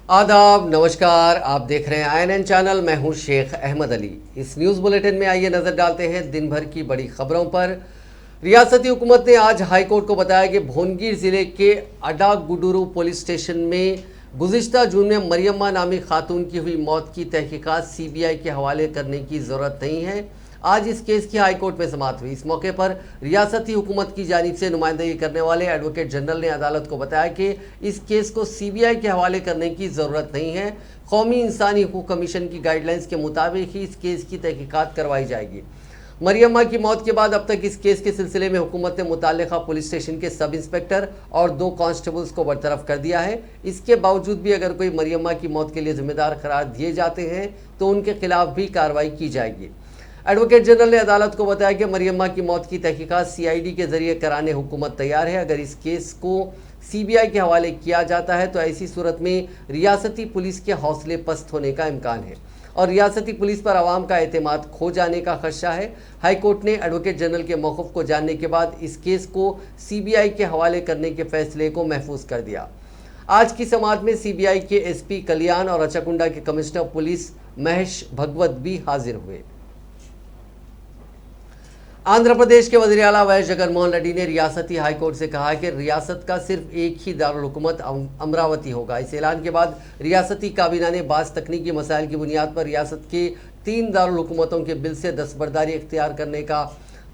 आदाब, नमस्कार। आप देख रहे हैं INN चैनल। मैं हूं शेख अहमद अली। इस न्यूज़ बुलेटिन में आइए नज़र डालते हैं दिन भर की बड़ी खबरों पर। रियासती हुकूमत ने आज हाई कोर्ट को बताया कि भोनगिर ज़िले के अडागुडुरु पुलिस स्टेशन में गुज़िश्ता जून में मरियम्मा नामी खातून की हुई मौत की तहकीकात CBI के हवाले करने की ज़रूरत नहीं है। आज इस केस की हाई कोर्ट में समाअत हुई। इस मौके पर रियासती हुकूमत की जानिब से नुमाइंदगी करने वाले एडवोकेट जनरल ने अदालत को बताया कि इस केस को CBI के हवाले करने की ज़रूरत नहीं है। कौमी इंसानी हुकूक कमीशन की गाइडलाइंस के मुताबिक ही इस केस की तहकीकात करवाई जाएगी। मरियम्मा की मौत के बाद अब तक इस केस के सिलसिले में हुकूमत ने मुताल्लिका पुलिस स्टेशन के सब इंस्पेक्टर और 2 कांस्टेबल्स को बरतरफ कर दिया है। इसके बावजूद भी अगर कोई मरियम्मा की मौत के लिए जिम्मेदार करार दिए जाते हैं तो उनके खिलाफ भी कार्रवाई की जाएगी। एडवोकेट जनरल ने अदालत को बताया कि मरियम्मा की मौत की तहकीकात CID के जरिए कराने हुकूमत तैयार है। अगर इस केस को CBI के हवाले किया जाता है तो ऐसी सूरत में रियासती पुलिस के हौसले पस्त होने का इम्कान है और रियासती पुलिस पर आवाम का एतमाद खो जाने का खदशा है। हाई कोर्ट ने एडवोकेट जनरल के मौक़िफ़ को जानने के बाद इस केस को CBI के हवाले करने के फैसले को महफूज कर दिया। आज की समाअत में CBI के SP कल्याण और अचाकुंडा के कमिश्नर पुलिस महेश भगवत भी हाजिर हुए। आंध्र प्रदेश के वज़ीर आला वाई जगनमोहन रेड्डी ने रियासती हाई कोर्ट से कहा कि रियासत का सिर्फ एक ही दारुल हुकूमत अमरावती होगा। इस ऐलान के बाद रियासती काबीना ने बाज़ तकनीकी मसाइल की बुनियाद पर रियासत के 3 दारुल हुकूमतों के बिल से दस्तबरदारी इख्तियार करने का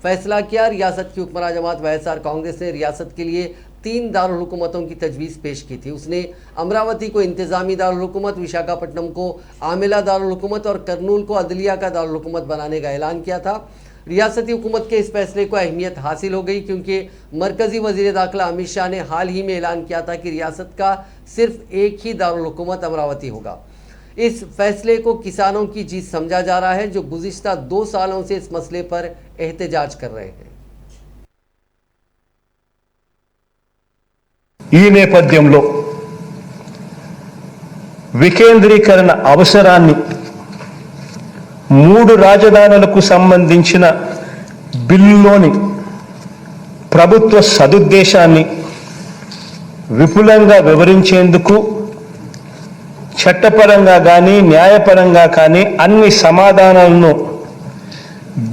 फैसला किया। रियासत की हुक्मरान जमात YSR कांग्रेस ने रियासत के लिए 3 दारुल हुकूमतों की तजवीज़ पेश की थी। उसने अमरावती को इंतज़ामी दारुल हुकूमत, विशाखापट्टनम को आमिला दारुल हुकूमत और करनूल को अदलिया का दारुल हुकूमत बनाने का ऐलान किया था। रियासती हुकूमत के इस फैसले को अहमियत हासिल हो गई क्योंकि मरकज़ी वज़ीर दाखिला अमित शाह ने हाल ही में ऐलान किया था कि रियासत का सिर्फ एक ही दारुल हुकूमत अमरावती होगा। इस फैसले को किसानों की जीत समझा जा रहा है जो गुज़िश्ता 2 सालों से इस मसले पर एहतजाज कर रहे हैं। ఈ నేపథ్యంలో వికేంద్రీకరణ అవసరాన్ని 3 రాజధానులకు సంబంధించిన బిల్లులోని ప్రభుత్వ సదుద్దేశాన్ని విపులంగా వివరించేందుకు చట్టపరంగా కానీ న్యాయపరంగా కానీ అన్ని సమాధానాలను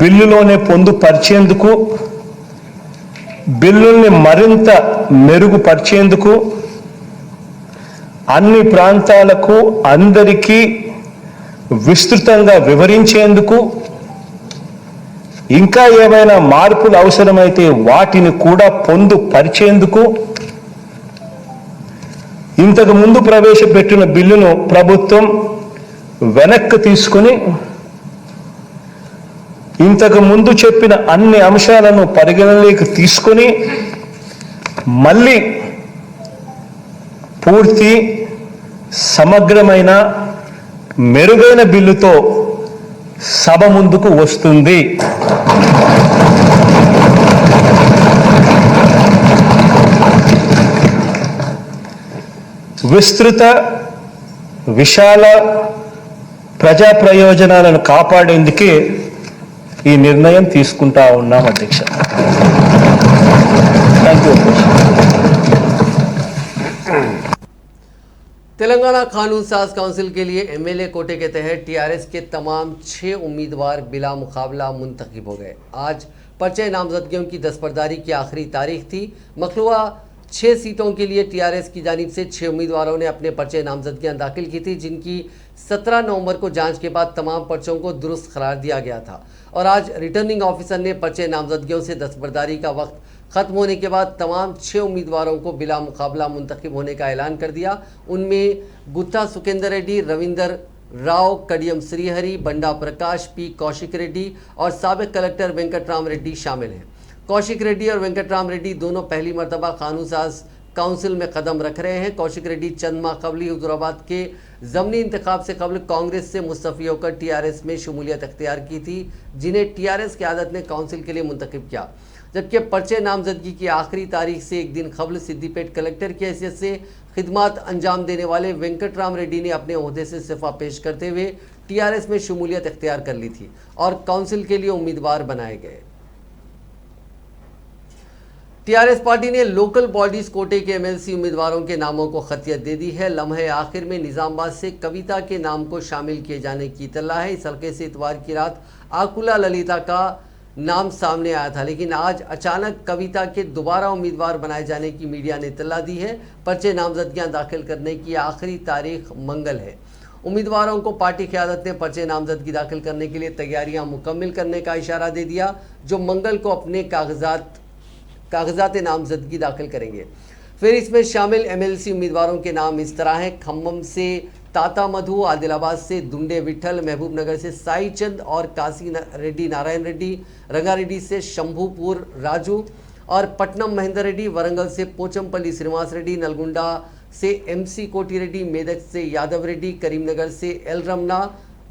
బిల్లులోనే పొందుపరిచేందుకు బిల్లుల్ని మరింత మెరుగుపరిచేందుకు అన్ని ప్రాంతాలకు అందరికీ విస్తృతంగా వివరించేందుకు ఇంకా ఏమైనా మార్పులు అవసరమైతే వాటిని కూడా పొందుపరిచేందుకు ఇంతకు ముందు ప్రవేశపెట్టిన బిల్లును ప్రభుత్వం వెనక్కి తీసుకుని ఇంతకు ముందు చెప్పిన అన్ని అంశాలను పరిగణనలోకి తీసుకొని మళ్ళీ పూర్తి సమగ్రమైన మెరుగైన బిల్లుతో సభ ముందుకు వస్తుంది। విస్తృత విశాల ప్రజా ప్రయోజనాలను కాపాడేందుకే ఈ నిర్ణయం తీసుకుంటా ఉన్నాం అధ్యక్ష। థాంక్యూ। तेलंगाना कानून साज काउंसिल के लिए MLA कोटे के तहत TRS के तमाम 6 उम्मीदवार बिला मुकाबला मुंतखब हो गए। आज पर्चे नामजदगियों की दस्तबरदारी की आखिरी तारीख थी। मखलूआ 6 सीटों के लिए TRS की जानिब से 6 उम्मीदवारों ने अपने पर्चे नामजदगियां दाखिल की थी जिनकी 17 नवंबर को जांच के बाद तमाम पर्चों को दुरुस्त करार दिया गया था और आज रिटर्निंग ऑफिसर ने पर्चे नामजदगियों से दस्तबरदारी का वक्त ख़त्म होने के बाद तमाम 6 उम्मीदवारों को बिला मुकाबला मुंतखब होने का ऐलान कर दिया। उनमें गुत्ता सुकेंदर रेड्डी, रविंदर राव, कडियम श्रीहरि, बंडा प्रकाश, P कौशिक रेड्डी और साबिक कलेक्टर वेंकटराम रेड्डी शामिल हैं। कौशिक रेड्डी और वेंकटराम रेड्डी दोनों पहली मरतबा कानून साज काउंसिल में कदम रख रहे हैं। कौशिक रेड्डी चंद माह कबली हुजूराबाद के ज़मनी इंतखाब से कबल कांग्रेस से मुस्तफ़ी होकर TRS में शमूलियत अख्तियार की थी जिन्हें TRS क़यादत ने काउंसिल के लिए मुंतखब किया, जबकि पर्चे नामजदगी की आखिरी तारीख से एक दिन कबल सिद्दीपेट कलेक्टर की हैसियत से खिदमात अंजाम देने वाले वेंकटराम रेड्डी ने अपने ओहदे से इस्तीफ़ा पेश करते हुए TRS में शमूलियत अख्तियार कर ली थी और काउंसिल के लिए उम्मीदवार बनाए गए। टीआरएस पार्टी ने लोकल बॉडीज कोटे के एमएलसी उम्मीदवारों के नामों को खतियत दे दी है। लम्हे आखिर में निजामाबाद से कविता के नाम को शामिल किए जाने की इत्तला है। इस हल्के से इतवार की रात आकुला ललिता का नाम सामने आया था, लेकिन आज अचानक कविता के दोबारा उम्मीदवार बनाए जाने की मीडिया ने इत्तला दी है। पर्चे नामजदगियां दाखिल करने की आखिरी तारीख मंगल है। उम्मीदवारों को पार्टी क़यादत ने पर्चे नामजदगी दाखिल करने के लिए तैयारियां मुकम्मल करने का इशारा दे दिया, जो मंगल को अपने कागजात नामजदगी दाखिल करेंगे। फिर इसमें शामिल एमएलसी उम्मीदवारों के नाम इस तरह हैं: खम्मम से ताता मधु, आदिलाबाद से दुंडे विठल, महबूबनगर से साई चंद और काशी रेड्डी नारायण रेड्डी, रंगारेड्डी से शंभूपुर राजू और पट्टनम महेंदर रेड्डी, वरंगल से पोचमपल्ली श्रीनिवास रेड्डी, नलगुंडा से एमसी कोटी रेड्डी, मेदक से यादव रेड्डी, करीमनगर से एल रमना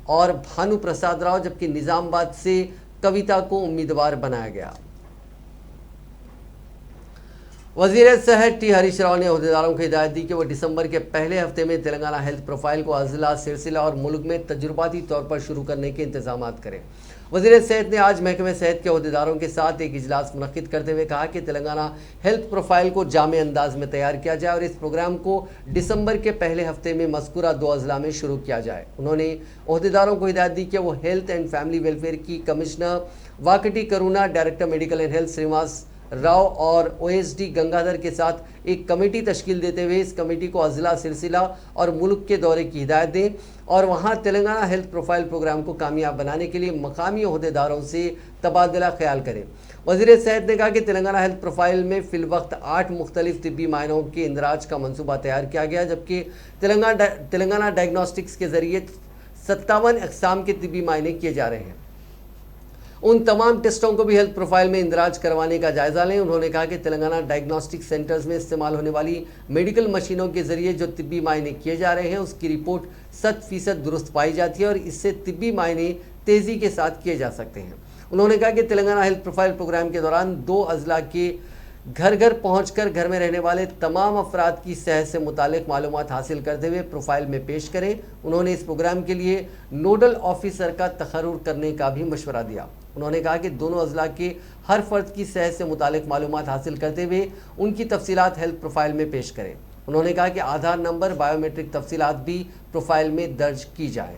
और भानु प्रसाद राव, जबकि निजामाबाद से कविता को उम्मीदवार बनाया गया। वजीर सेहत टी हरीश राव ने अहदेदारों को हिदायत दी कि वो दिसंबर के पहले हफ्ते में तेलंगाना हेल्थ प्रोफाइल को अजला, सिलसिला और मुल्क में तजुर्बाती तौर पर शुरू करने के इंतजाम करें। वजीर सेहत ने आज महकमे सेहत के अहदेदारों के साथ एक इजलास मुनक्किद करते हुए कहा कि तेलंगाना हेल्थ प्रोफाइल को जामे अंदाज में तैयार किया जाए और इस प्रोग्राम को दिसंबर के पहले हफ्ते में मज़कूरा 2 अजला में शुरू किया जाए। उन्होंने अहदेदारों को हिदायत दी कि वो हेल्थ एंड फैमिली वेलफेयर की commissioner Vakati Karuna, director medical and health Srinivas Rao और ओएसडी गंगाधर के साथ एक कमेटी तश्कील देते हुए इस कमेटी को अजला, सिलसिला और मुल्क के दौरे की हिदायत दें और वहां तेलंगाना हेल्थ प्रोफाइल प्रोग्राम को कामयाब बनाने के लिए मकामी अहदेदारों से तबादला ख्याल करें। वज़ीर सेहत ने कहा कि तेलंगाना हेल्थ प्रोफाइल में फिलवक्त 8 मुख्तलिफ तिब्बी मायनों के इंदराज का मनसूबा तैयार किया गया, जबकि तेलंगाना डायग्नोस्टिक्स के जरिए 57 अक़साम के तिब्बी मायने किए जा रहे हैं। उन तमाम टेस्टों को भी हेल्थ प्रोफाइल में इंदराज करवाने का जायजा लें। उन्होंने कहा कि तेलंगाना डायग्नोस्टिक सेंटर्स में इस्तेमाल होने वाली मेडिकल मशीनों के जरिए जो तिब्बी मायने किए जा रहे हैं उसकी रिपोर्ट 100% दुरुस्त पाई जाती है और इससे तिब्बी मायने तेज़ी के साथ किए जा सकते हैं। उन्होंने कहा कि तेलंगाना हेल्थ प्रोफाइल प्रोग्राम के दौरान 2 अजला के घर घर पहुंचकर घर में रहने वाले तमाम अफराद की सेहत से मुतालिक मालूमात हासिल करते हुए प्रोफाइल में पेश करें। उन्होंने इस प्रोग्राम के लिए नोडल ऑफिसर का तखर्रुर करने का भी मशवरा दिया। उन्होंने कहा कि दोनों अजला के हर फर्द की सेहत से मुतालिक मालूमात हासिल करते हुए उनकी तफसीलात हेल्थ प्रोफाइल में पेश करें। उन्होंने कहा कि आधार नंबर, बायोमेट्रिक तफसीलात भी प्रोफाइल में दर्ज की जाए।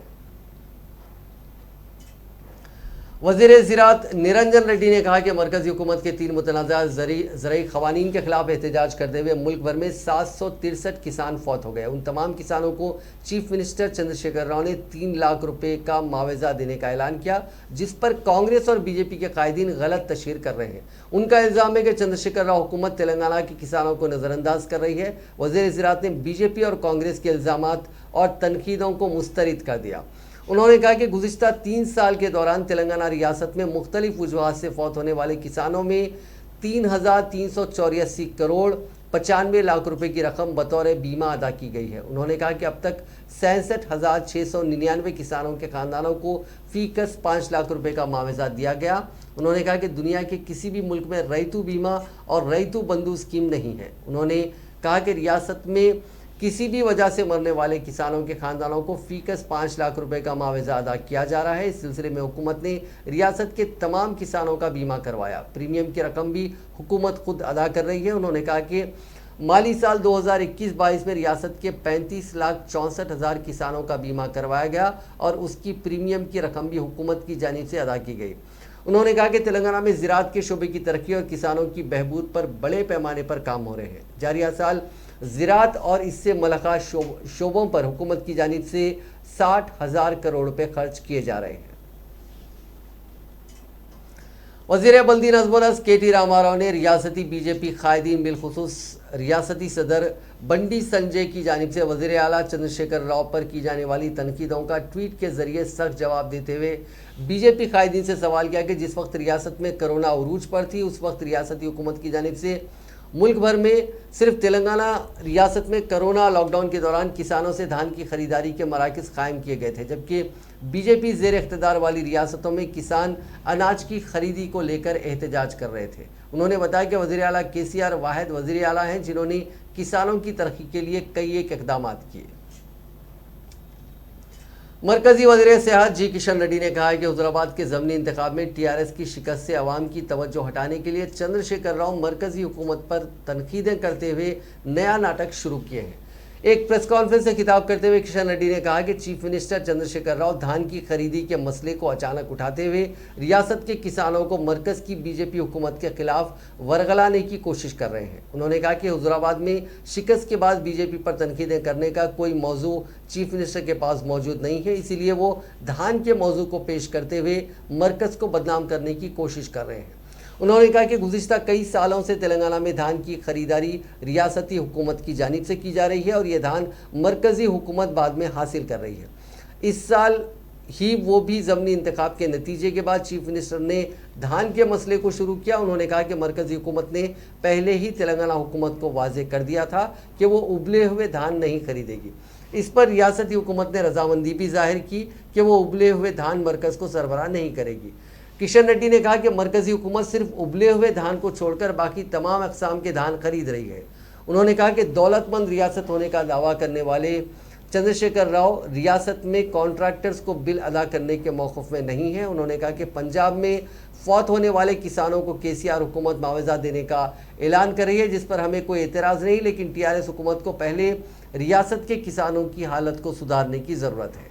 वज़ीर ज़राअत निरंजन रेड्डी ने कहा कि मरकज़ी हुकूमत के 3 मुतनाज़ा ज़रई क़वानीन के खिलाफ एहतजाज करते हुए मुल्क भर में 763 किसान फौत हो गए। उन तमाम किसानों को चीफ मिनिस्टर चंद्रशेखर राव ने 3 लाख रुपए का मुआवजा देने का ऐलान किया, जिस पर कांग्रेस और बीजेपी के कायदीन गलत तशहीर कर रहे हैं। उनका इल्ज़ाम है कि चंद्रशेखर राव हुकूमत तेलंगाना के किसानों को नज़रअंदाज कर रही है। वज़ीर ज़राअत ने बीजेपी और कांग्रेस के इल्ज़ामात और तनकीदों को मुस्तरद कर दिया। उन्होंने कहा कि गुज़िश्ता 3 साल के दौरान तेलंगाना रियासत में मुख्तलिफ वजूहात से फौत होने वाले किसानों में 3,384 करोड़ 95 लाख रुपए की रकम बतौर बीमा अदा की गई है। उन्होंने कहा कि अब तक 66,699 किसानों के ख़ानदानों को फ़ीकस 5 लाख रुपए का मुआवजा दिया गया। उन्होंने कहा कि दुनिया के किसी भी मुल्क में रैतू बीमा और रैतू बंधु स्कीम नहीं है। उन्होंने कहा कि रियासत में किसी भी वजह से मरने वाले किसानों के खानदानों को फ़ीकस 5 लाख रुपए का मुआवजा अदा किया जा रहा है। इस सिलसिले में हुकूमत ने रियासत के तमाम किसानों का बीमा करवाया। प्रीमियम की रकम भी हुकूमत खुद अदा कर रही है। उन्होंने कहा कि माली साल 2021-22 में रियासत के 35,64,000 किसानों का बीमा करवाया गया और उसकी प्रीमियम की रकम भी हुकूमत की जानिब से अदा की गई। उन्होंने कहा कि तेलंगाना में ज़राअत के शोबे की तरक्की और किसानों की बहबूद पर बड़े पैमाने पर काम हो रहे हैं। जारिया साल ज़राअत और इससे मुल्हक़ा शोबों पर हुकूमत की जानिब से 60,000 करोड़ रुपए खर्च किए जा रहे हैं। वज़ीर बल्दी नज़्म-ओ-नस्क़ के.टी. रामाराव ने रियासती बीजेपी कायदीन बिलखुसूस रियासती सदर बंडी संजय की जानिब से वज़ीर आला चंद्रशेखर राव पर की जाने वाली तनकीदों का ट्वीट के ज़रिए सख्त जवाब देते हुए बीजेपी कायदीन से सवाल किया कि जिस वक्त रियासत में कोरोना उरूज पर थी उस वक्त रियासती हुकूमत की जानिब से मुल्क भर में सिर्फ तेलंगाना रियासत में कोरोना लॉकडाउन के दौरान किसानों से धान की खरीदारी के मराकज़ कायम किए गए थे, जबकि बीजेपी ज़ेर इख्तिदार वाली रियासतों में किसान अनाज की खरीदी को लेकर एहतजाज कर रहे थे। उन्होंने बताया कि वज़ीर आला KCR वाहिद वज़ीर आला हैं जिन्होंने किसानों की तरक्की के लिए कई एक इक़दाम किए। मरकजी वज़ीर सेहत जी किशन रेड्डी ने कहा है कि हुज़ुराबाद के ज़मीनी इंतखाब में टीआरएस की शिकस्त से अवाम की तवज्जो हटाने के लिए चंद्रशेखर राव मरकजी हुकूमत पर तनकीदें करते हुए नया नाटक शुरू किए हैं। एक प्रेस कॉन्फ्रेंस से खिताब करते हुए किशन रेड्डी ने कहा कि चीफ मिनिस्टर चंद्रशेखर राव धान की खरीदी के मसले को अचानक उठाते हुए रियासत के किसानों को मरकज़ की बीजेपी हुकूमत के खिलाफ वरगलाने की कोशिश कर रहे हैं। उन्होंने कहा कि हुज़ुराबाद में शिकस्त के बाद बीजेपी पर तनकीदें करने का कोई मौजू चीफ मिनिस्टर के पास मौजूद नहीं है, इसीलिए वो धान के मौजू को पेश करते हुए मरकज़ को बदनाम करने की कोशिश कर रहे हैं। उन्होंने कहा कि गुज़िश्ता कई सालों से तेलंगाना में धान की खरीदारी रियासती हुकूमत की जानिब से की जा रही है और ये धान मरकज़ी हुकूमत बाद में हासिल कर रही है। इस साल ही वो भी ज़मीनी इंतखाब के नतीजे के बाद चीफ मिनिस्टर ने धान के मसले को शुरू किया। उन्होंने कहा कि मरकज़ी हुकूमत ने पहले ही तेलंगाना हुकूमत को वाज़ेह कर दिया था कि वो उबले हुए धान नहीं खरीदेगी। इस पर रियासती हुकूमत ने रजामंदी भी जाहिर की कि वो उबले हुए धान मरकज़ को सरबराह नहीं करेगी। किशन रेड्डी ने कहा कि मरकज़ी हुकूमत सिर्फ उबले हुए धान को छोड़कर बाकी तमाम अक़साम के धान खरीद रही है। उन्होंने कहा कि दौलतमंद रियासत होने का दावा करने वाले चंद्रशेखर राव रियासत में कॉन्ट्रैक्टर्स को बिल अदा करने के मौक़िफ़ में नहीं है। उन्होंने कहा कि पंजाब में फौत होने वाले किसानों को केसीआर हुकूमत मुआवजा देने का ऐलान कर रही है, जिस पर हमें कोई एतराज़ नहीं, लेकिन टीआरएस हुकूमत को पहले रियासत के किसानों की हालत को सुधारने की ज़रूरत है।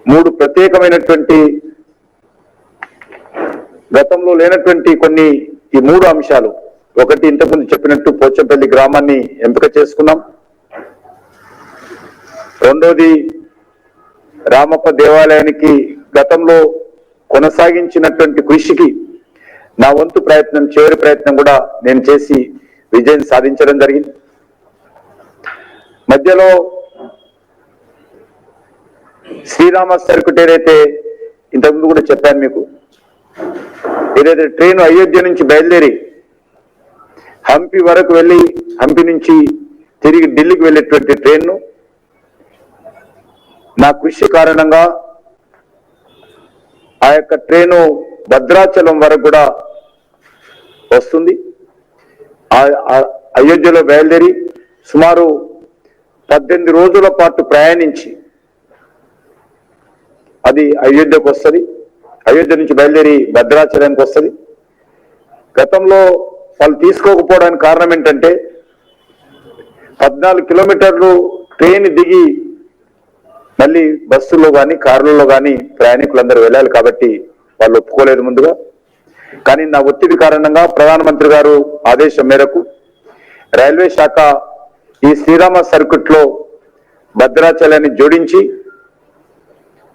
మూడు ప్రత్యేకమైనటువంటి గతంలో లేనటువంటి కొన్ని ఈ మూడు అంశాలు, ఒకటి ఇంతకుముందు చెప్పినట్టు పోచంపల్లి గ్రామాన్ని ఎంపిక చేసుకున్నాం, రెండోది రామప్ప దేవాలయానికి గతంలో కొనసాగించినటువంటి కృషికి నా వంతు ప్రయత్నం, చివరి ప్రయత్నం కూడా నేను చేసి విజయం సాధించడం జరిగింది. మధ్యలో శ్రీరామ సర్క్యూట్ ఏదైతే ఇంతకుముందు కూడా చెప్పాను మీకు, ఏదైతే ట్రైన్ అయోధ్య నుంచి బయలుదేరి హంపి వరకు వెళ్ళి హంపి నుంచి తిరిగి ఢిల్లీకి వెళ్ళేటువంటి ట్రైన్ను నా కృషి కారణంగా ఆ యొక్క ట్రైను భద్రాచలం వరకు కూడా వస్తుంది. అయోధ్యలో బయలుదేరి సుమారు 18 రోజుల పాటు ప్రయాణించి అది అయోధ్యకు వస్తుంది. అయోధ్య నుంచి బయలుదేరి భద్రాచలానికి వస్తుంది. గతంలో వాళ్ళు తీసుకోకపోవడానికి కారణం ఏంటంటే 14 కిలోమీటర్లు ట్రైన్ దిగి మళ్ళీ బస్సులో కానీ కార్లలో కానీ ప్రయాణికులందరూ వెళ్ళాలి కాబట్టి వాళ్ళు ఒప్పుకోలేదు ముందుగా. కానీ నా ఒత్తిడి కారణంగా ప్రధానమంత్రి గారు ఆదేశం మేరకు రైల్వే శాఖ ఈ శ్రీరామ సర్క్యూట్లో భద్రాచలాన్ని జోడించి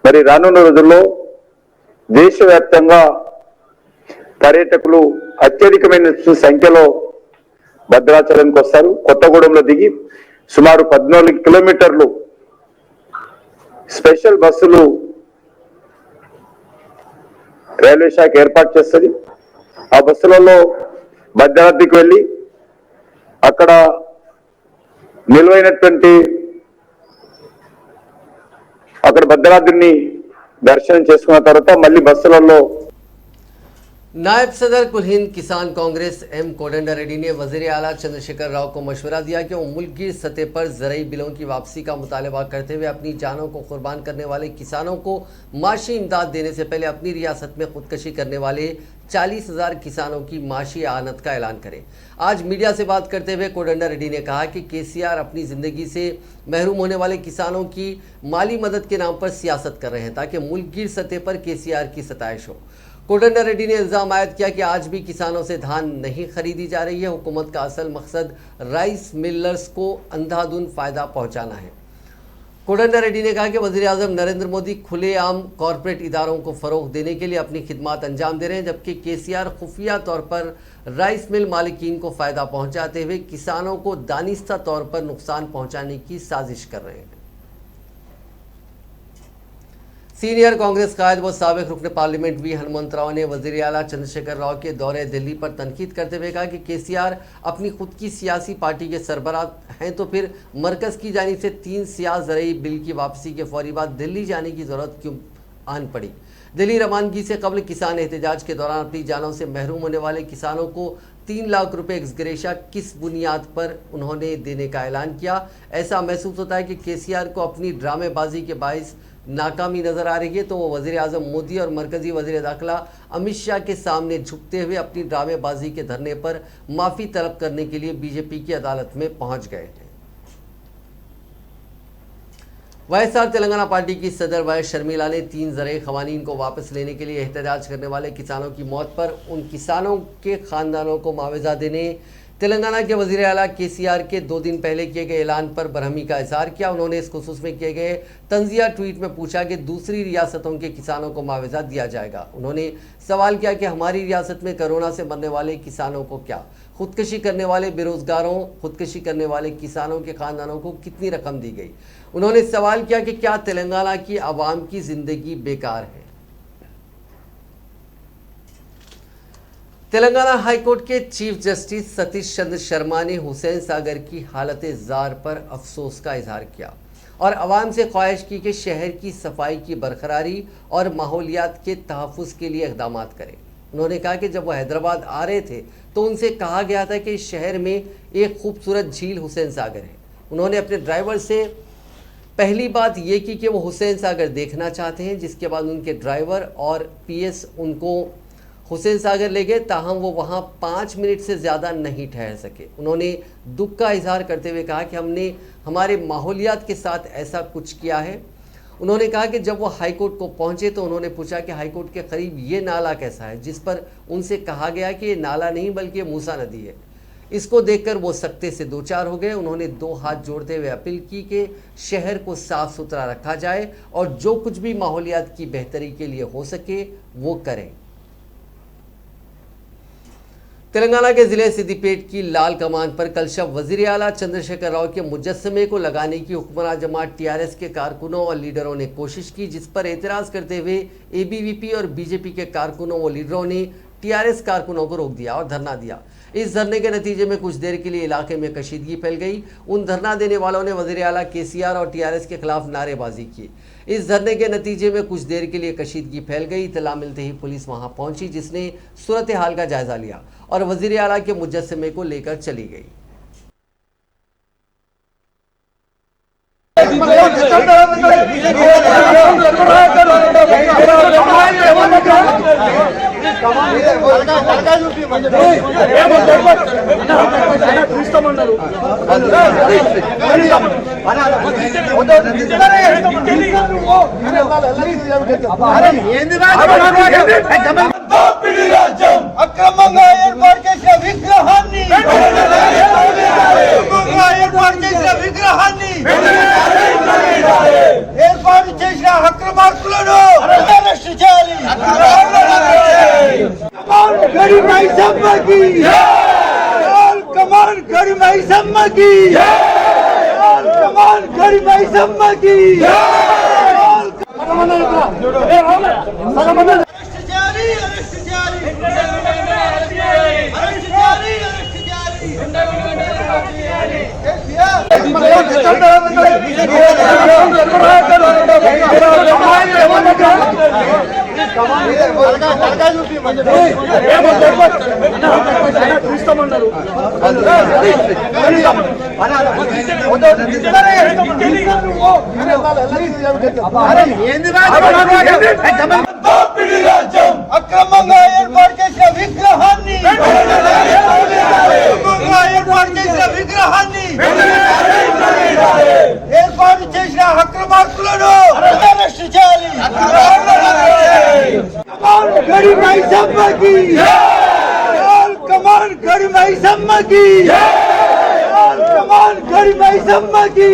మరి రానున్న రోజుల్లో దేశవ్యాప్తంగా పర్యాటకులు అత్యధికమైన సంఖ్యలో భద్రాచలానికి వస్తారు. కొత్తగూడెంలో దిగి సుమారు 14 కిలోమీటర్లు స్పెషల్ బస్సులు రైల్వే శాఖ ఏర్పాటు చేస్తుంది. ఆ బస్సులలో భద్రాద్రికి వెళ్ళి అక్కడ నిలువైనటువంటి అక్కడ భద్రాద్రిని దర్శనం చేసుకున్న తర్వాత మళ్ళీ బస్సులలో नायब सदर कुल हिंद किसान कांग्रेस एम कोडंडा रेड्डी ने वज़ीर आला चंद्रशेखर राव को मशवरा दिया कि वो मुल्क की सतह पर ज़रूरी बिलों की वापसी का मुतालबा करते हुए अपनी जानों को कुर्बान करने वाले किसानों को माशी इमदाद देने से पहले अपनी रियासत में खुदकशी करने वाले 40,000 किसानों की माशी आनत का ऐलान करें। आज मीडिया से बात करते हुए कोडंडा रेड्डी ने कहा कि केसीआर अपनी ज़िंदगी से महरूम होने वाले किसानों की माली मदद के नाम पर सियासत कर रहे हैं ताकि मुल्क की सतह पर केसीआर की सताइश हो। कोडंडा रेड्डी ने इल्ज़ाम आयद किया कि आज भी किसानों से धान नहीं खरीदी जा रही है। हुकूमत का असल मकसद राइस मिलर्स को अंधाधुन फ़ायदा पहुंचाना है। कोडंडा रेड्डी ने कहा कि वज़ीर आज़म नरेंद्र मोदी खुलेआम कॉरपोरेट इदारों को फ़रोग़ देने के लिए अपनी खिदमात अंजाम दे रहे हैं, जबकि केसीआर खुफिया तौर पर राइस मिल मालिकीन को फ़ायदा पहुँचाते हुए किसानों को दानिस्ता तौर पर नुकसान पहुँचाने की साजिश कर रहे हैं। सीनियर कांग्रेस कायद व साबिक रुकन पार्लियामेंट वी हनुमंतराव ने वज़ीर आला चंद्रशेखर राव के दौरे दिल्ली पर तनकीद करते हुए कहा कि केसीआर अपनी खुद की सियासी पार्टी के सरबराह हैं तो फिर मरकज़ की जानिब से 3 सियाह ज़रूरी बिल की वापसी के फौरी बाद दिल्ली जाने की ज़रूरत क्यों आन पड़ी। दिल्ली रवानगी से कबल किसान एहतजाज के दौरान अपनी जानों से महरूम होने वाले किसानों को 3 लाख रुपए एक्सग्रेशा किस बुनियाद पर उन्होंने देने का ऐलान किया। ऐसा महसूस होता है कि केसीआर को अपनी ड्रामेबाजी के बाइस नाकामी नजर आ रही है, तो वो वजीर आजम मोदी और मरकजी वजीर दाखिला अमित शाह के सामने झुकते हुए अपनी ड्रामेबाजी के धरने पर माफी तलब करने के लिए बीजेपी की अदालत में पहुंच गए हैं। वाईएसआर तेलंगाना पार्टी की सदर वाइस शर्मिला ने 3 ज़रई क़वानीन को वापस लेने के लिए एहतजाज करने वाले किसानों की मौत पर उन किसानों के खानदानों को मुआवजा देने तेलंगाना के वज़ीर आला केसीआर के 2 दिन पहले किए गए ऐलान पर बरहमी का इजहार किया। उन्होंने इस खुसूस में किए गए तंजिया ट्वीट में पूछा कि दूसरी रियासतों के किसानों को मुआवजा दिया जाएगा। उन्होंने सवाल किया कि हमारी रियासत में कोरोना से मरने वाले किसानों को क्या, खुदकशी करने वाले बेरोजगारों, खुदकशी करने वाले किसानों के खानदानों को कितनी रकम दी गई। उन्होंने सवाल किया कि क्या तेलंगाना की आवाम की जिंदगी बेकार है। तेलंगाना हाईकोर्ट के चीफ जस्टिस सतीश चंद्र शर्मा ने हुसैन सागर की हालत जार पर अफसोस का इजहार किया और आवाम से ख्वाहिश की कि शहर की सफाई की बरकरारी और माहौलियात के तहफ़्फ़ुज़ के लिए इक़दाम करें। उन्होंने कहा कि जब वह हैदराबाद आ रहे थे तो उनसे कहा गया था कि इस शहर में एक खूबसूरत झील हुसैन सागर है। उन्होंने अपने ड्राइवर से पहली बात ये की कि वो हुसैन सागर देखना चाहते हैं, जिसके बाद उनके ड्राइवर और पीएस उनको हुसैन सागर ले गए, ताहम वो वहाँ 5 मिनट से ज़्यादा नहीं ठहर सके। उन्होंने दुख का इजहार करते हुए कहा कि हमने हमारे माहौलियात के साथ ऐसा कुछ किया है। उन्होंने कहा कि जब वो हाईकोर्ट को पहुँचे तो उन्होंने पूछा कि हाईकोर्ट के करीब ये नाला कैसा है, जिस पर उनसे कहा गया कि ये नाला नहीं बल्कि मूसा नदी है। इसको देखकर वो सख्ते से 2-4 हो गए। उन्होंने 2 हाथ जोड़ते हुए अपील की कि शहर को साफ़ सुथरा रखा जाए और जो कुछ भी माहौलियात की बेहतरी के लिए हो सके वो करें। तेलंगाना के ज़िले सिद्दीपेट की लाल कमान पर कल शब वज़ीर आला चंद्रशेखर राव के मुजस्समे को लगाने की हुक्मरान जमात टीआरएस के कारकुनों और लीडरों ने कोशिश की, जिस पर एतराज़ करते हुए एबीवीपी और बीजेपी के कारकुनों व लीडरों ने टीआरएस कारकुनों को रोक दिया और धरना दिया। इस धरने के नतीजे में कुछ देर के लिए इलाके में कशीदगी फैल गई। उन धरना देने वालों ने वज़ीर आला केसीआर और टीआरएस के खिलाफ नारेबाजी की। इस धरने के नतीजे में कुछ देर के लिए कशीदगी फैल गई। इत्तला मिलते ही पुलिस वहां पहुंची, जिसने सूरत हाल का जायजा लिया और वज़ीर आला के मुजस्समे को लेकर चली गई। అక్రమంగా ఏర్పాటు చేసిన విగ్రహాన్ని ఏర్పాటు చేసిన అక్రమార్కులను అరెస్టు చేయాలి. గడి మైసమ్మకి కమాన్ గడి మైసమ్మకి కమాన్ గడి మైసమ్మకి అక్రమంగా ఏర్పాటు చేసిన విగ్రహాన్ని ఏర్పాటు చేసిన అక్రమార్కులను అరెస్టు చేయాలి. గడి మైసమ్మకి కమాన్ గడి మైసమ్మకి కమాన్ గడి మైసమ్మకి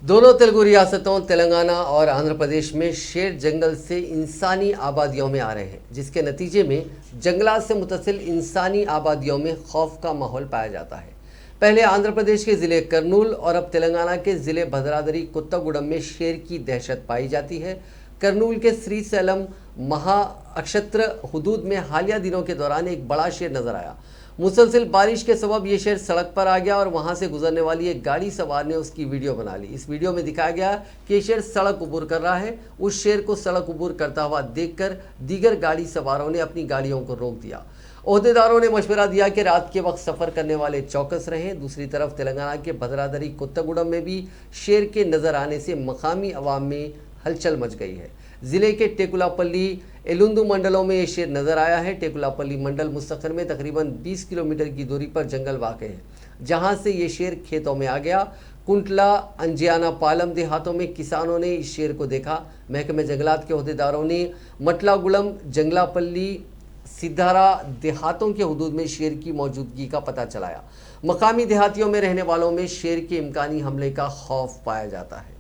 दोनों तेलुगु रियासतों तेलंगाना और आंध्र प्रदेश में शेर जंगल से इंसानी आबादियों में आ रहे हैं, जिसके नतीजे में जंगलात से मुतसिल इंसानी आबादियों में खौफ का माहौल पाया जाता है। पहले आंध्र प्रदेश के ज़िले कर्नूल और अब तेलंगाना के ज़िले भद्रादरी कोत्तागुडम में शेर की दहशत पाई जाती है। कर्नूल के श्रीशैलम महा अक्षत्र हुदूद में हालिया दिनों के दौरान एक बड़ा शेर नजर आया। मुसलसल बारिश के सबब ये शेर सड़क पर आ गया और वहां से गुजरने वाली एक गाड़ी सवार ने उसकी वीडियो बना ली। इस वीडियो में दिखाया गया कि ये शेर सड़क उबूर कर रहा है। उस शेर को सड़क उबूर करता हुआ देखकर दीगर गाड़ी सवारों ने अपनी गाड़ियों को रोक दिया। ओहदेदारों ने मशवरा दिया कि रात के वक्त सफ़र करने वाले चौकस रहें। दूसरी तरफ तेलंगाना के भद्रादरी कोत्तागुडम में भी शेर के नज़र आने से मकामी अवाम में हलचल मच गई है। ज़िले के टेकुलापल्ली एलुंदु मंडलों में ये शेर नज़र आया है। टेकुलापल्ली मंडल मुस्तक़र में तकरीबन 20 किलोमीटर की दूरी पर जंगल वाक़ है, जहां से ये शेर खेतों में आ गया। कुंटला अंजियाना पालम देहातों में किसानों ने इस शेर को देखा। महकमे जंगलात के ओहदेदारों ने मटलागुड़म, जंगलापल्ली, सिद्धारा देहातों के हदूद में शेर की मौजूदगी का पता चलाया। मकामी देहातियों में रहने वालों में शेर के इम्कानी हमले का खौफ पाया जाता है।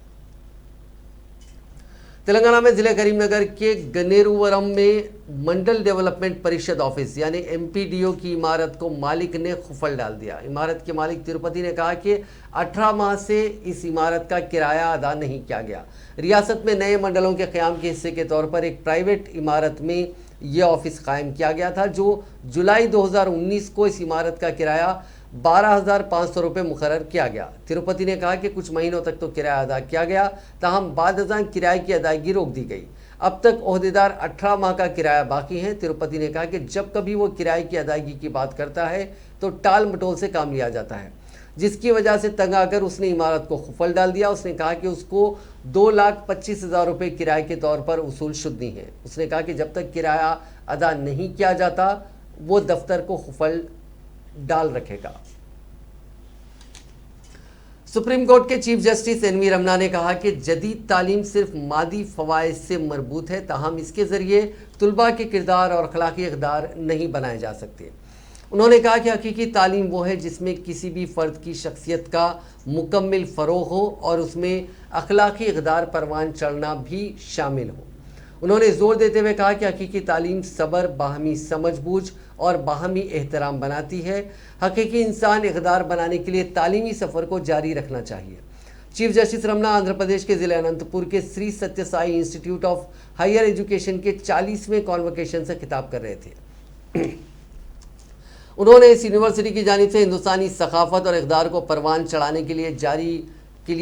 तेलंगाना में जिले करीमनगर के गनेरुवरम में मंडल डेवलपमेंट परिषद ऑफिस यानी MPDO की इमारत को मालिक ने खुफल डाल दिया। इमारत के मालिक तिरुपति ने कहा कि 18 माह से इस इमारत का किराया अदा नहीं किया गया। रियासत में नए मंडलों के क़याम के हिस्से के तौर पर एक प्राइवेट इमारत में यह ऑफिस कायम किया गया था, जो जुलाई 2019 को इस इमारत का किराया 12,500 रुपये मुकर्रर किया गया। तिरुपति ने कहा कि कुछ महीनों तक तो किराया अदा किया गया, ताहम बाद अज़ां किराए की अदायगी रोक दी गई। अब तक ओहदेदार 18 माह का किराया बाकी है। तिरुपति ने कहा कि जब कभी वो किराए की अदायगी की बात करता है तो टाल मटोल से काम लिया जाता है, जिसकी वजह से तंग आकर उसने इमारत को खुफल डाल दिया। उसने कहा कि उसको 2,25,000 रुपये किराए के तौर पर वसूल शुदनी है। उसने कहा कि जब तक किराया अदा नहीं किया जाता वो दफ्तर को खुफल डाल रखेगा। सुप्रीम कोर्ट के चीफ जस्टिस NV रमना ने कहा कि जदीद तालीम सिर्फ मादी फ़वाइद से मरबूत है, ताहम इसके ज़रिए तुलबा के किरदार और अखलाकी इक़दार नहीं बनाए जा सकते। उन्होंने कहा कि हकीकी तालीम वो है जिसमें किसी भी फ़र्द की शख्सियत का मुकम्मल फ़रोग़ हो और उसमें अखलाकी इक़दार परवान चढ़ना भी शामिल हो। उन्होंने ज़ोर देते हुए कहा कि हकीकी तालीम सब्र, बाहमी समझबूझ और बाहमी एहतराम बनाती है। हकीकी इंसान इक़दार बनाने के लिए तालीमी सफ़र को जारी रखना चाहिए। चीफ जस्टिस रमना आंध्र प्रदेश के ज़िले अनंतपुर के Shri Satya Sai institute of higher education के 40वें कॉन्वोकेशन से खिताब कर रहे थे। उन्होंने इस यूनिवर्सिटी की जानिब से हिंदुस्तानी सकाफ़त और इक़दार को परवान चढ़ाने के लिए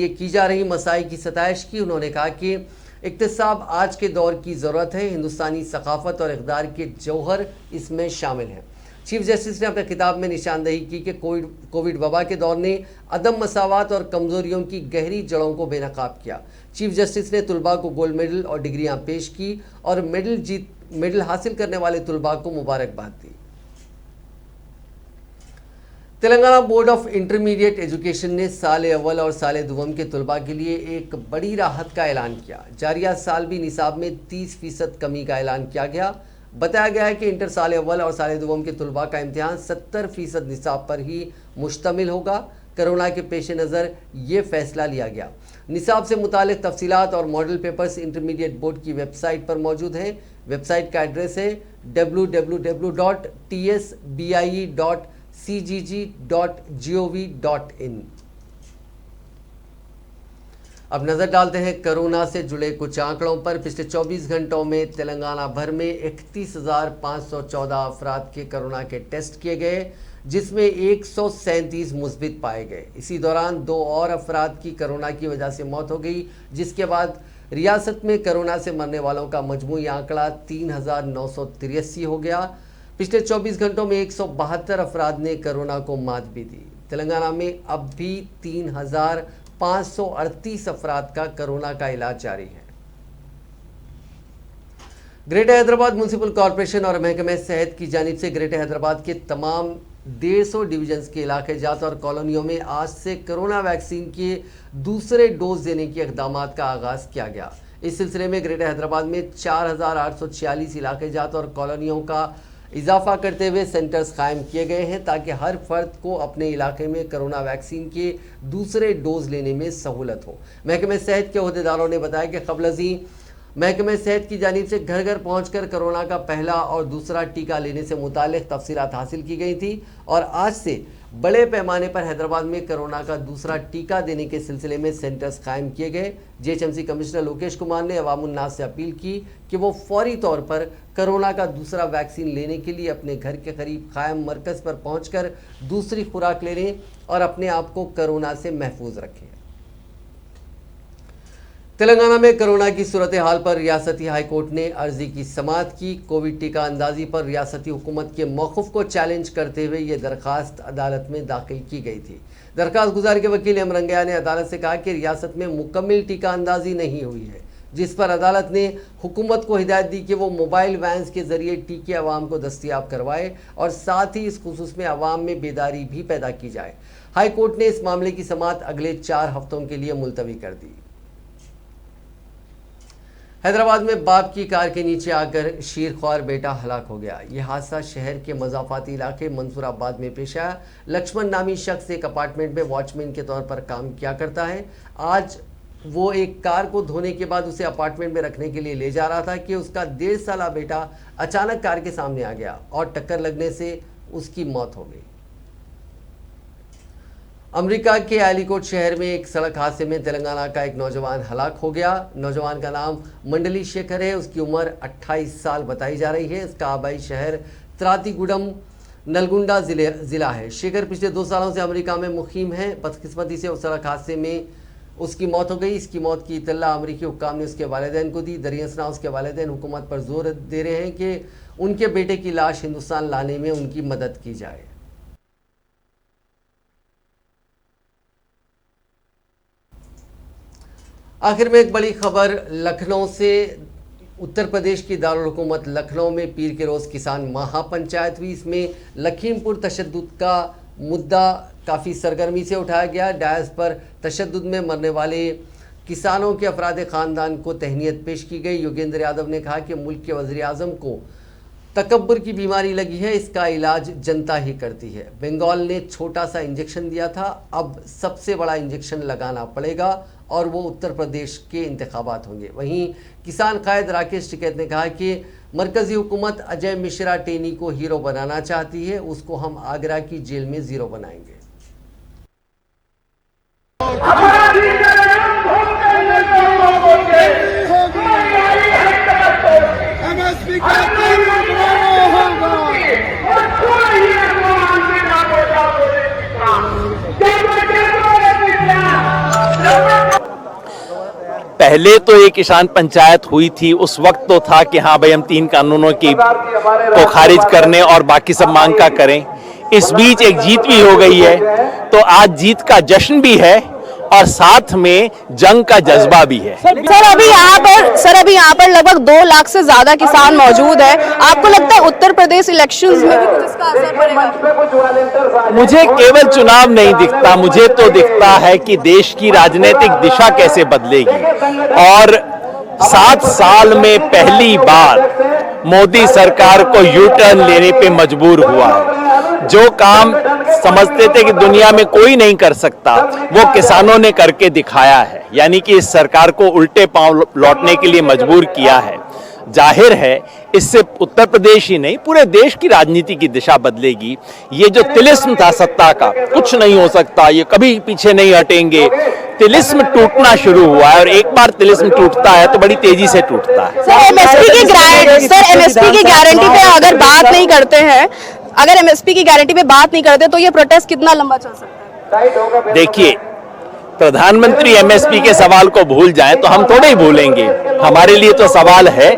की जा रही मसाई की सताइश की। उन्होंने कहा कि इक्तिसाब आज के दौर की ज़रूरत है। हिंदुस्तानी सकाफ़त और इक़दार के जौहर इसमें शामिल हैं। चीफ जस्टिस ने अपने खिताब में निशानदेही की कि कोविड वबा के दौर ने अदम मसावात और कमज़ोरियों की गहरी जड़ों को बेनकाब किया। चीफ जस्टिस ने तुलबा को गोल्ड मेडल और डिग्रियां पेश की और मेडल हासिल करने वाले तुलबा को मुबारकबाद दी। Telangana board of intermediate education ने साल अव्वल और साल दुवम के तुलबा के लिए एक बड़ी राहत का ऐलान किया। जारिया साल भी निसाब में 30% कमी का ऐलान किया गया। बताया गया है कि इंटर साल अव्वल और साल दुवम के तुलबा का इम्तिहान 70% निसाब पर ही मुश्तमिल होगा। कोरोना के पेश नज़र ये फैसला लिया गया। निसाब से मुतालिक तफसीलात और मॉडल पेपर्स इंटरमीडिएट बोर्ड की वेबसाइट पर मौजूद हैं। वेबसाइट का एड्रेस है www.tsbie.cgg.gov.in। अब नज़र डालते हैं कोरोना से जुड़े कुछ आंकड़ों पर। पिछले 24 घंटों में तेलंगाना भर में 31,514 अफराद के कोरोना के टेस्ट किए गए, जिसमें 137 मुस्बित पाए गए। इसी दौरान 2 और अफराद की कोरोना की वजह से मौत हो गई, जिसके बाद रियासत में कोरोना से मरने वालों का मजमूई आंकड़ा 3,983 हो गया। पिछले 24 घंटों में 172 अफराद ने कोरोना को मात भी दी। तेलंगाना में अब भी 3,538 अफराद का कोरोना का इलाज जारी है। ग्रेटर हैदराबाद म्युनिसिपल कॉरपोरेशन और महकमे सेहत की जानिब से ग्रेटर हैदराबाद के तमाम 150 डिवीजन्स के इलाके जात और कॉलोनियों में आज से कोरोना वैक्सीन के दूसरे डोज देने के इक़दामात का आगाज़ किया गया। इस सिलसिले में ग्रेटर हैदराबाद में 4,846 इलाके जात और कॉलोनियों का इजाफा करते हुए सेंटर्स कायम किए गए हैं, ताकि हर फर्द को अपने इलाके में कोरोना वैक्सीन के दूसरे डोज लेने में सहूलत हो। महकमे सेहत के अहदेदारों ने बताया कि क़ब्ल अज़ीं महकमे सेहत की जानिब से घर घर पहुंचकर कोरोना का पहला और दूसरा टीका लेने से मुताल्लिक तफसीलात हासिल की गई थी और आज से बड़े पैमाने पर हैदराबाद में कोरोना का दूसरा टीका देने के सिलसिले में सेंटर्स कायम किए गए। जीएचएमसी कमिश्नर लोकेश कुमार ने अवामुन्नास से अपील की कि वो फौरी तौर पर कोरोना का दूसरा वैक्सीन लेने के लिए अपने घर के करीब कायम मरकज़ पर पहुंचकर दूसरी खुराक ले लें और अपने आप को कोरोना से महफूज रखें। तेलंगाना में कोरोना की सूरत हाल पर रियासती हाई कोर्ट ने अर्जी की समाअत की। कोविड टीका अंदाजी पर रियासती हुकूमत के मौक़िफ़ को चैलेंज करते हुए ये दरख्वास्त अदालत में दाखिल की गई थी। दरख्वास्त गुजार के वकील अमरंगया ने अदालत से कहा कि रियासत में मुकम्मल टीका अंदाजी नहीं हुई है, जिस पर अदालत ने हुकूमत को हिदायत दी कि वो मोबाइल वैन्स के ज़रिए टीके आवाम को दस्तियाब करवाए और साथ ही इस खुसूस में आवाम में बेदारी भी पैदा की जाए। हाई कोर्ट ने इस मामले की समाअत अगले 4 हफ्तों के लिए मुलतवी कर दी। हैदराबाद में बाप की कार के नीचे आकर शीरख्वार बेटा हलाक हो गया। यह हादसा शहर के मज़ाफ़ाती इलाके मंसूराबाद में पेश आया। लक्ष्मण नामी शख्स एक अपार्टमेंट में वॉचमैन के तौर पर काम किया करता है। आज वो एक कार को धोने के बाद उसे अपार्टमेंट में रखने के लिए ले जा रहा था कि उसका 1.5 साला बेटा अचानक कार के सामने आ गया और टक्कर लगने से उसकी मौत हो गई। अमेरिका के एलिकोट शहर में एक सड़क हादसे में तेलंगाना का एक नौजवान हलाक हो गया। नौजवान का नाम मंडली शेखर है। उसकी उम्र 28 साल बताई जा रही है। इसका आबाई शहर त्रातीगुडम नलगुंडा ज़िला है। शेखर पिछले 2 सालों से अमेरिका में मुकीम है। बदकिस्मती से उस सड़क हादसे में उसकी मौत हो गई। इसकी मौत की इत्तला अमेरिकी हुक्काम ने उसके वालिदैन को दी। दरियासना उसके वालिदैन हुकूमत पर जोर दे रहे हैं कि उनके बेटे की लाश हिंदुस्तान लाने में उनकी मदद की जाए। आखिर में एक बड़ी खबर लखनऊ से। उत्तर प्रदेश की दारुल हुकूमत लखनऊ में पीर के रोज़ किसान महापंचायत हुई। इसमें लखीमपुर तशद्दुद का मुद्दा काफ़ी सरगर्मी से उठाया गया। डायस पर तशद्दुद में मरने वाले किसानों के अफराद ख़ानदान को तहनीत पेश की गई। योगेंद्र यादव ने कहा कि मुल्क के वज़ीर आज़म को तकब्बुर की बीमारी लगी है, इसका इलाज जनता ही करती है। बंगाल ने छोटा सा इंजेक्शन दिया था, अब सबसे बड़ा इंजेक्शन लगाना पड़ेगा और वो उत्तर प्रदेश के इंतखाबात होंगे। वहीं किसान कायद राकेश टिकैत ने कहा कि मरकज़ी हुकूमत अजय मिश्रा टेनी को हीरो बनाना चाहती है, उसको हम आगरा की जेल में ज़ीरो बनाएंगे। पहले तो ये किसान पंचायत हुई थी, उस वक्त तो था कि हाँ भाई हम 3 कानूनों की को खारिज करने और बाकी सब मांग का करें। इस बीच एक जीत भी हो गई है, तो आज जीत का जश्न भी है और साथ में जंग का जज्बा भी है। सर अभी यहाँ पर लगभग 2 लाख से ज्यादा किसान मौजूद है। आपको लगता है उत्तर प्रदेश इलेक्शंस में भी कुछ इसका असर पड़ेगा? मुझे केवल चुनाव नहीं दिखता, मुझे तो दिखता है कि देश की राजनीतिक दिशा कैसे बदलेगी। और 7 साल में पहली बार मोदी सरकार को यू टर्न लेने पे मजबूर हुआ है। जो काम समझते थे कि दुनिया में कोई नहीं कर सकता, वो किसानों ने करके दिखाया है। यानी कि इस सरकार को उल्टे पांव लौटने के लिए मजबूर किया है। जाहिर है इससे उत्तर प्रदेश ही नहीं पूरे देश की राजनीति की दिशा बदलेगी। ये जो तिलिस्म था सत्ता का, कुछ नहीं हो सकता, ये कभी पीछे नहीं हटेंगे, तिलिस्म टूटना शुरू हुआ है। और एक बार तिलिस्म टूटता है तो बड़ी तेजी से टूटता है। सर एमएसपी की गारंटी पे अगर बात नहीं करते हैं, अगर एमएसपी की गारंटी पे बात नहीं करते तो ये प्रोटेस्ट कितना लंबा चल सकता है? देखिए, प्रधानमंत्री एमएसपी के सवाल को भूल जाएं तो हम थोड़े ही भूलेंगे। हमारे लिए तो सवाल है,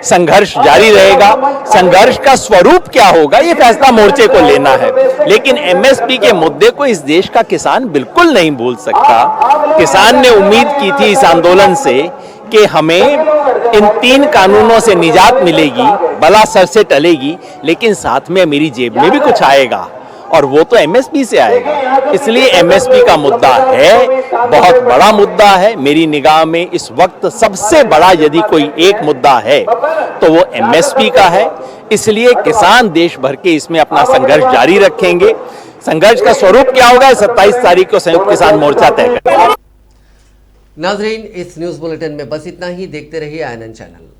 संघर्ष जारी रहेगा। संघर्ष का स्वरूप क्या होगा ये फैसला मोर्चे को लेना है, लेकिन एमएसपी के मुद्दे को इस देश का किसान बिल्कुल नहीं भूल सकता। किसान ने उम्मीद की थी इस आंदोलन से कि हमें इन 3 कानूनों से निजात मिलेगी, बला सर से टलेगी, लेकिन साथ में मेरी जेब में भी कुछ आएगा और वो तो एमएसपी से आएगा। इसलिए एमएसपी का मुद्दा है, बहुत बड़ा मुद्दा है। मेरी निगाह में इस वक्त सबसे बड़ा यदि कोई एक मुद्दा है तो वो एमएसपी का है। इसलिए किसान देश भर के इसमें अपना संघर्ष जारी रखेंगे। संघर्ष का स्वरूप क्या होगा 27 तारीख को संयुक्त किसान मोर्चा तय करेगा। नाजरीन, इस न्यूज़ बुलेटिन में बस इतना ही। देखते रहिए INN चैनल।